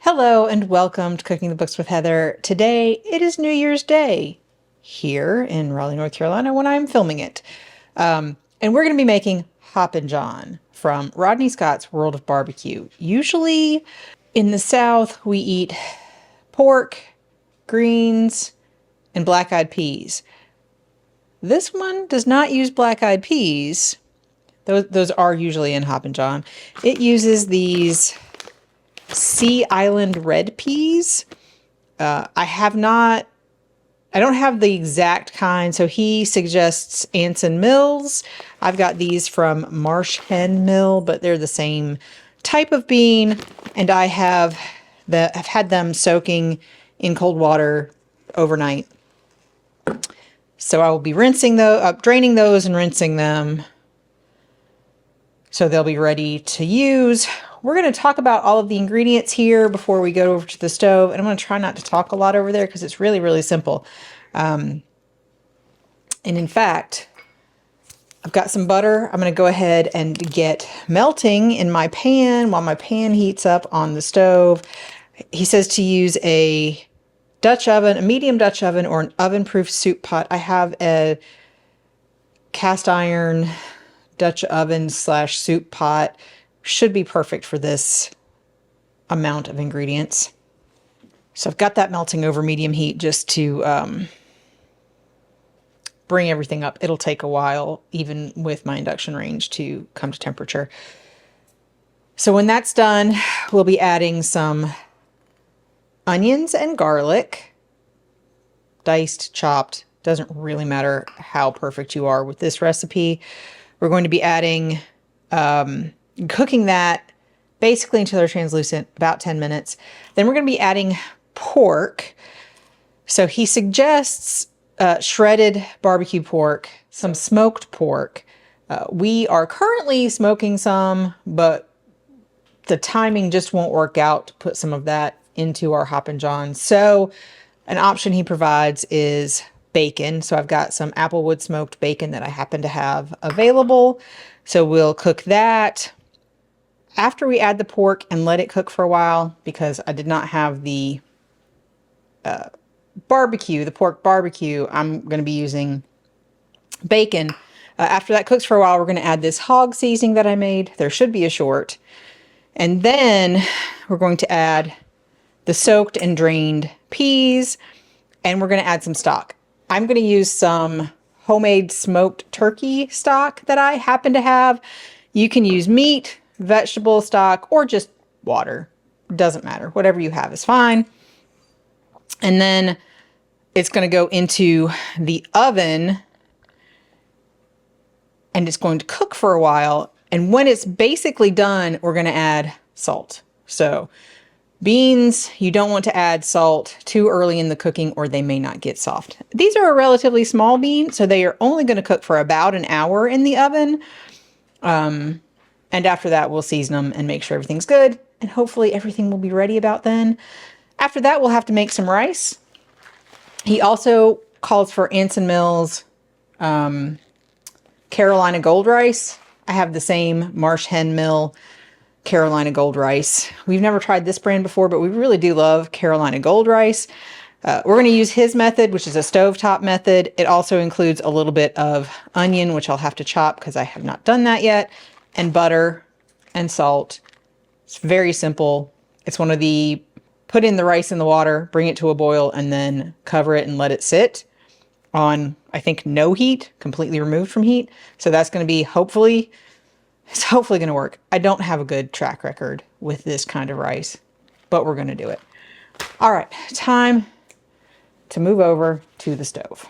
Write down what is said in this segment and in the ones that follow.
Hello and welcome to Cooking the Books with Heather. Today it is New Year's Day here in Raleigh, North Carolina when I'm filming it. And we're going to be making Hoppin' John from Rodney Scott's World of Barbecue. Usually in the South we eat pork, greens, and black-eyed peas. This one does not use black-eyed peas. Those are usually in Hoppin' John. It uses these Sea Island red peas. I don't have the exact kind, so he suggests Anson Mills. I've got these from Marsh Hen Mill, but they're the same type of bean, and I've had them soaking in cold water overnight. So I will be draining those and rinsing them so they'll be ready to use. We're going to talk about all of the ingredients here before we go over to the stove. And I'm going to try not to talk a lot over there because it's really, really simple. And in fact, I've got some butter. I'm going to go ahead and get melting in my pan while my pan heats up on the stove. He says to use a Dutch oven, a medium Dutch oven, or an oven-proof soup pot. I have a cast iron Dutch oven / soup pot. Should be perfect for this amount of ingredients. So I've got that melting over medium heat just to bring everything up. It'll take a while, even with my induction range, to come to temperature. So when that's done, we'll be adding some onions and garlic, diced, chopped. Doesn't really matter how perfect you are with this recipe. We're going to be adding, cooking that basically until they're translucent, about 10 minutes. Then we're going to be adding pork. So he suggests shredded barbecue pork, some smoked pork. We are currently smoking some, but the timing just won't work out to put some of that into our Hoppin' John. So an option he provides is bacon. So I've got some applewood smoked bacon that I happen to have available. So we'll cook that after we add the pork and let it cook for a while, because I did not have the pork barbecue. I'm going to be using bacon. After that cooks for a while, we're going to add this hog seasoning that I made. There should be a short. And then we're going to add the soaked and drained peas, and we're going to add some stock. I'm going to use some homemade smoked turkey stock that I happen to have. You can use meat, vegetable stock, or just water. Doesn't matter. Whatever you have is fine. And then it's going to go into the oven and it's going to cook for a while. And when it's basically done, we're going to add salt. So beans, you don't want to add salt too early in the cooking or they may not get soft. These are a relatively small bean, so they are only going to cook for about an hour in the oven. And after that, we'll season them and make sure everything's good. And hopefully everything will be ready about then. After that, we'll have to make some rice. He also calls for Anson Mills Carolina Gold rice. I have the same Marsh Hen Mill Carolina Gold rice. We've never tried this brand before, but we really do love Carolina Gold rice. We're going to use his method, which is a stovetop method. It also includes a little bit of onion, which I'll have to chop because I have not done that yet, and butter and salt. It's very simple. It's one of the put in the rice in the water, bring it to a boil, and then cover it and let it sit on, I think, no heat, completely removed from heat. So that's going to be it's hopefully going to work. I don't have a good track record with this kind of rice, but we're going to do it. All right, time to move over to the stove.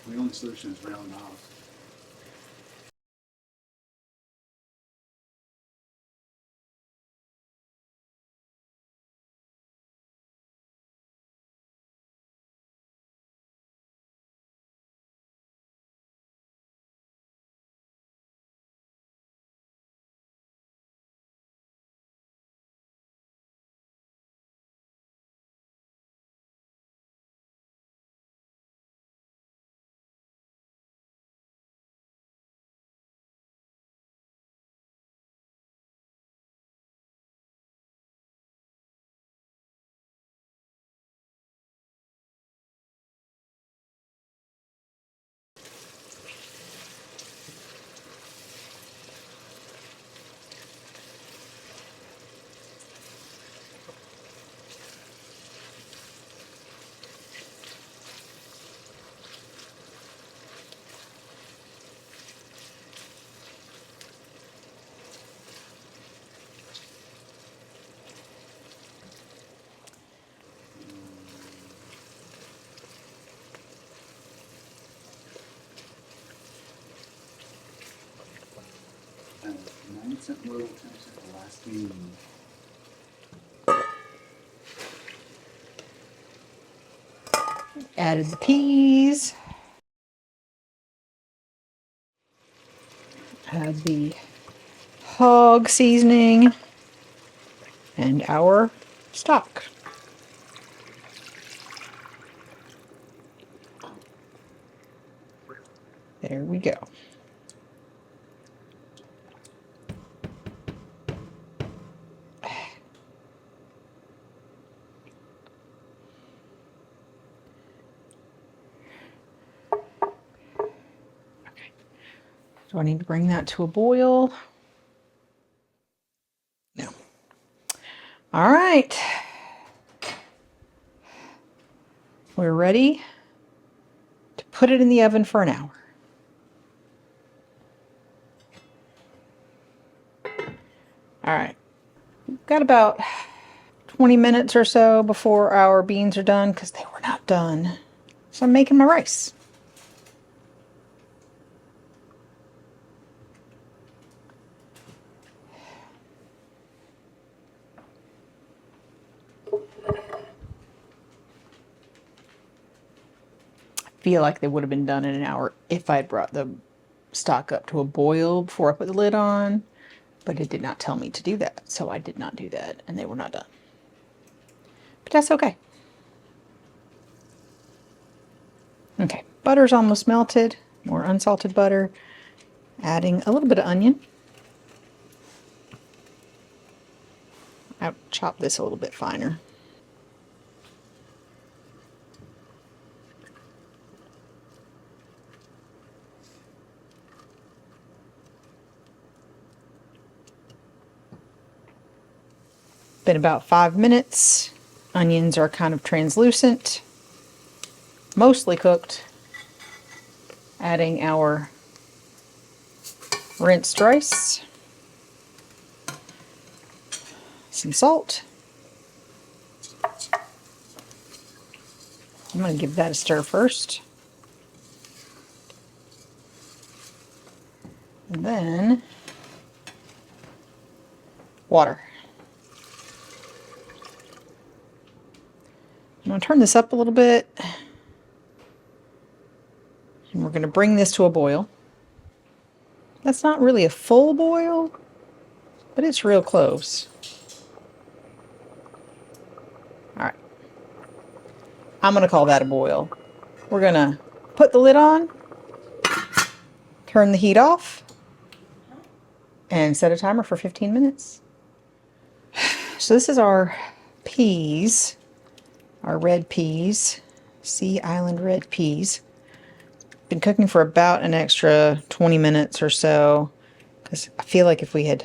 The only solution is round off. 10% low, 10% elastic. Added the peas. Add the hog seasoning and our stock. There we go. Okay. Do I need to bring that to a boil? No. All right. We're ready to put it in the oven for an hour. All right. We've got about 20 minutes or so before our beans are done because they were not done. So I'm making my rice. I feel like they would have been done in an hour if I had brought the stock up to a boil before I put the lid on, but it did not tell me to do that, so I did not do that, and they were not done. But that's okay. Okay, butter's almost melted. More unsalted butter. Adding a little bit of onion. I'll chop this a little bit finer. Been about 5 minutes. Onions are kind of translucent, mostly cooked. Adding our rinsed rice, some salt. I'm going to give that a stir first. And then water. I'm going to turn this up a little bit. And we're going to bring this to a boil. That's not really a full boil, but it's real close. All right. I'm going to call that a boil. We're going to put the lid on, turn the heat off, and set a timer for 15 minutes. So this is our peas, our red peas, Sea Island red peas. Been cooking for about an extra 20 minutes or so because I feel like if we had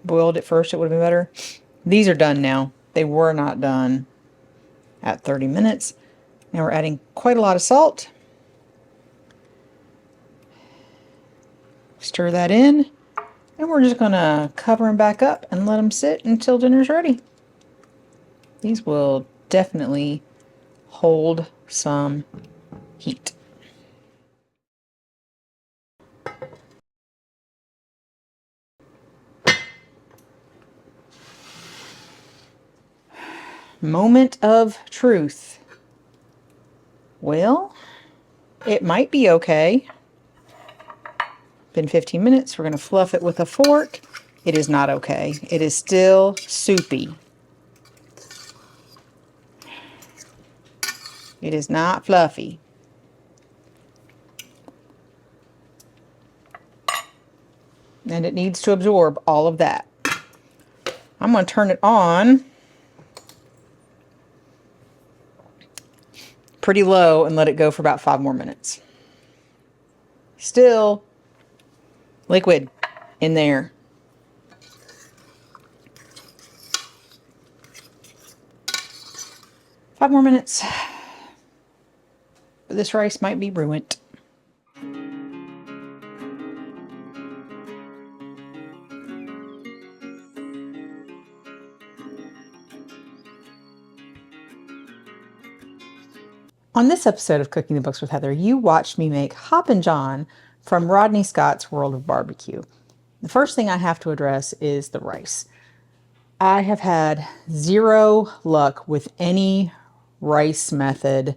boiled it first, it would have been better. These are done now. They were not done at 30 minutes. Now we're adding quite a lot of salt. Stir that in, and we're just gonna cover them back up and let them sit until dinner's ready. These will definitely hold some heat. Moment of truth. Well, it might be okay. Been 15 minutes. We're going to fluff it with a fork. It is not okay. It is still soupy. It is not fluffy. And it needs to absorb all of that. I'm going to turn it on pretty low and let it go for about 5 more minutes. Still liquid in there. Five more minutes. But this rice might be ruined. On this episode of Cooking the Books with Heather, you watched me make Hoppin' from Rodney Scott's World of Barbecue. The first thing I have to address is the rice. I have had zero luck with any rice method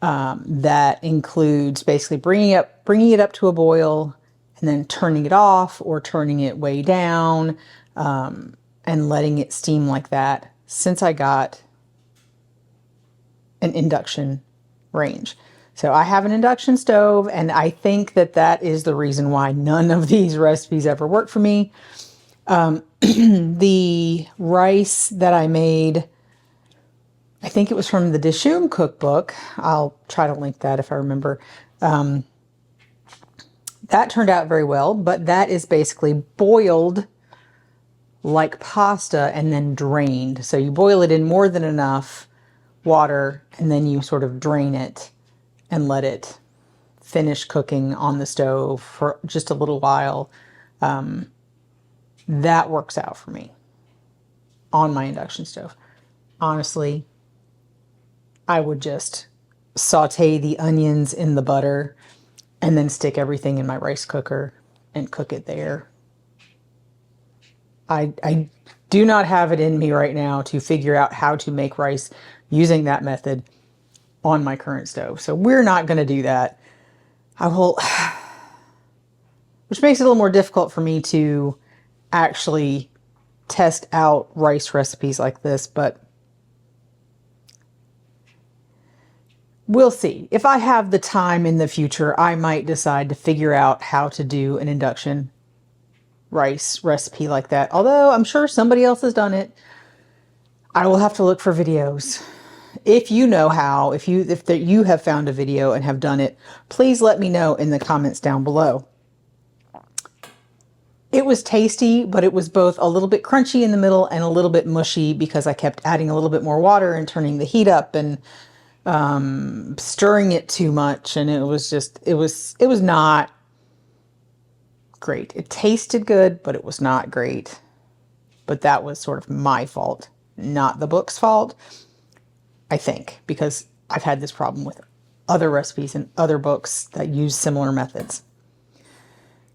that includes basically bringing it up to a boil and then turning it off or turning it way down and letting it steam like that since I got an induction range. So I have an induction stove, and I think that that is the reason why none of these recipes ever work for me. The rice that I made, I think it was from the Dishoom cookbook. I'll try to link that if I remember. That turned out very well, but that is basically boiled like pasta and then drained. So you boil it in more than enough water and then you sort of drain it and let it finish cooking on the stove for just a little while. That works out for me on my induction stove. Honestly, I would just saute the onions in the butter and then stick everything in my rice cooker and cook it there. I do not have it in me right now to figure out how to make rice using that method on my current stove. So we're not going to do that. I will, which makes it a little more difficult for me to actually test out rice recipes like this, but we'll see. If I have the time in the future, I might decide to figure out how to do an induction rice recipe like that. Although I'm sure somebody else has done it. I will have to look for videos. If you know how, if you have found a video and have done it, please let me know in the comments down below. It was tasty, but it was both a little bit crunchy in the middle and a little bit mushy because I kept adding a little bit more water and turning the heat up and stirring it too much. And it was not great. It tasted good, but it was not great. But that was sort of my fault, not the book's fault, I think, because I've had this problem with other recipes and other books that use similar methods.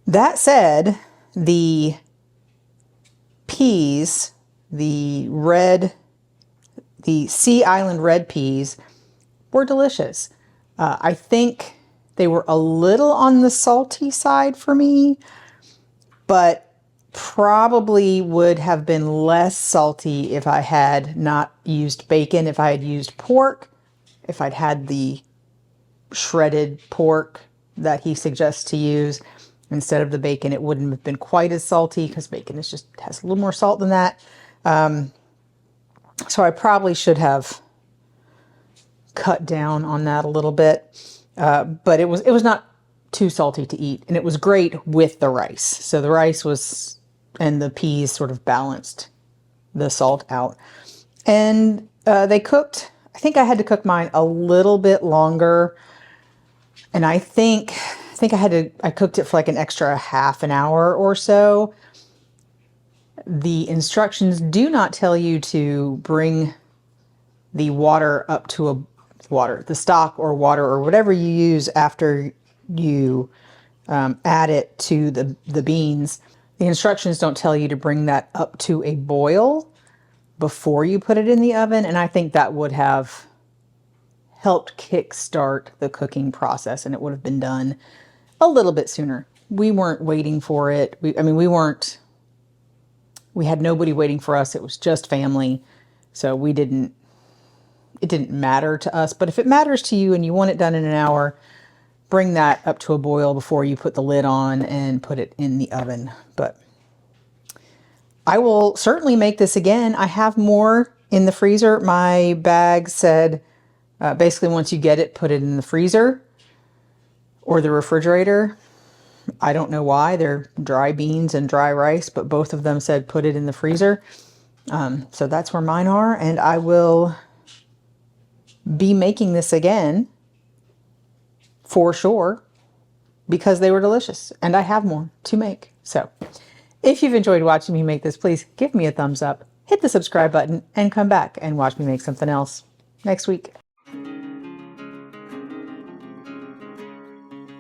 That said, the peas, the Sea Island red peas were delicious. I think they were a little on the salty side for me, but probably would have been less salty if I had not used bacon, if I had used pork, if I'd had the shredded pork that he suggests to use instead of the bacon. It wouldn't have been quite as salty because bacon has a little more salt than that. So I probably should have cut down on that a little bit, but it was not too salty to eat, and it was great with the rice. So the rice and the peas sort of balanced the salt out. And they cooked, I think I had to cook mine a little bit longer. And I think I cooked it for like an extra half an hour or so. The instructions do not tell you to bring the water up to the stock or water or whatever you use after you add it to the beans. The instructions don't tell you to bring that up to a boil before you put it in the oven, and I think that would have helped kickstart the cooking process, and it would have been done a little bit sooner. We weren't waiting for it. We had nobody waiting for us. It was just family, so it didn't matter to us. But if it matters to you and you want it done in an hour, bring that up to a boil before you put the lid on and put it in the oven. But I will certainly make this again. I have more in the freezer. My bag said, basically once you get it, put it in the freezer or the refrigerator. I don't know why. They're dry beans and dry rice, but both of them said put it in the freezer. So that's where mine are, and I will be making this again for sure because they were delicious and I have more to make. So if you've enjoyed watching me make this, please give me a thumbs up, hit the subscribe button, and come back and watch me make something else next week.